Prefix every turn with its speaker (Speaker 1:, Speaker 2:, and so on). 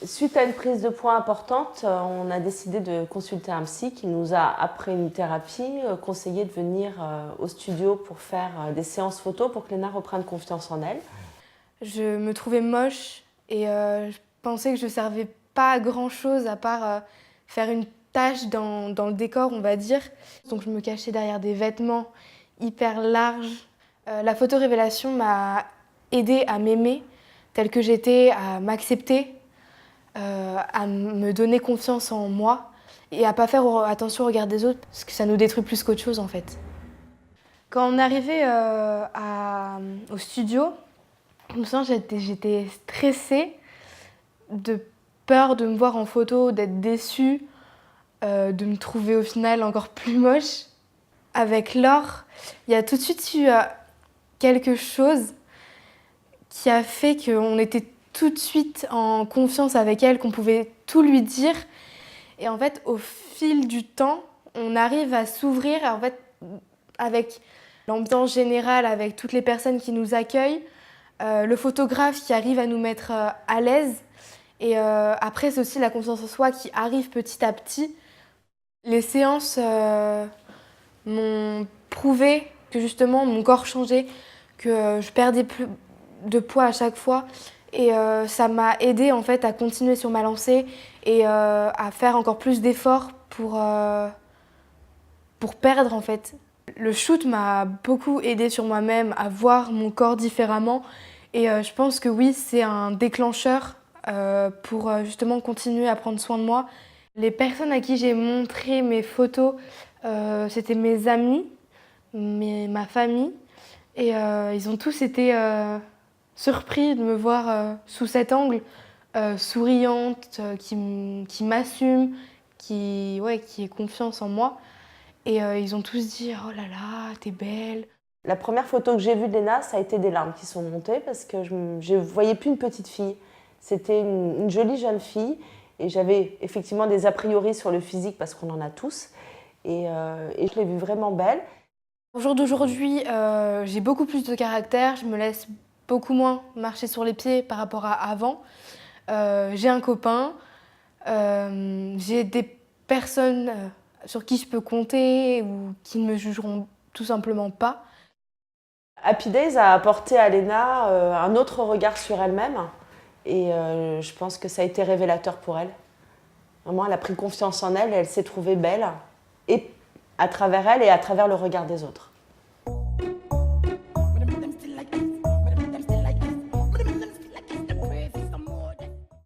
Speaker 1: Suite à une prise de poids importante, on a décidé de consulter un psy qui nous a, après une thérapie, conseillé de venir au studio pour faire des séances photos pour que Léna reprenne confiance en elle.
Speaker 2: Je me trouvais moche et je pensais que je ne servais pas à grand-chose à part faire une tâche dans le décor, on va dire. Donc je me cachais derrière des vêtements hyper larges. La photo-révélation m'a aidée à m'aimer telle que j'étais, à m'accepter, à me donner confiance en moi et à pas faire attention au regard des autres parce que ça nous détruit plus qu'autre chose en fait. Quand on est arrivé au studio, je me sens j'étais stressée, de peur de me voir en photo, d'être déçue, de me trouver au final encore plus moche. Avec Laure, il y a tout de suite eu quelque chose qui a fait qu'on était tout de suite en confiance avec elle, qu'on pouvait tout lui dire. Et en fait, au fil du temps, on arrive à s'ouvrir en fait, avec l'ambiance générale, avec toutes les personnes qui nous accueillent, le photographe qui arrive à nous mettre à l'aise. Et après, c'est aussi la confiance en soi qui arrive petit à petit. Les séances m'ont prouvé que justement mon corps changeait, que je perdais plus de poids à chaque fois. Et ça m'a aidée en fait à continuer sur ma lancée et à faire encore plus d'efforts pour perdre en fait. Le shoot m'a beaucoup aidée sur moi-même à voir mon corps différemment et je pense que oui, c'est un déclencheur pour justement continuer à prendre soin de moi. Les personnes à qui j'ai montré mes photos, c'était mes amis, ma famille et ils ont tous été surpris de me voir sous cet angle, souriante, qui m'assume, qui ait confiance en moi. Et ils ont tous dit « Oh là là, t'es belle ».
Speaker 1: La première photo que j'ai vue de Léna, ça a été des larmes qui sont montées parce que je ne voyais plus une petite fille. C'était une jolie jeune fille et j'avais effectivement des a priori sur le physique parce qu'on en a tous et je l'ai vue vraiment belle.
Speaker 2: Au jour d'aujourd'hui, j'ai beaucoup plus de caractère, je me laisse beaucoup moins marcher sur les pieds par rapport à avant. J'ai un copain, j'ai des personnes sur qui je peux compter ou qui ne me jugeront tout simplement pas.
Speaker 1: Happy Days a apporté à Léna un autre regard sur elle-même et je pense que ça a été révélateur pour elle. Vraiment, elle a pris confiance en elle et elle s'est trouvée belle et à travers elle et à travers le regard des autres.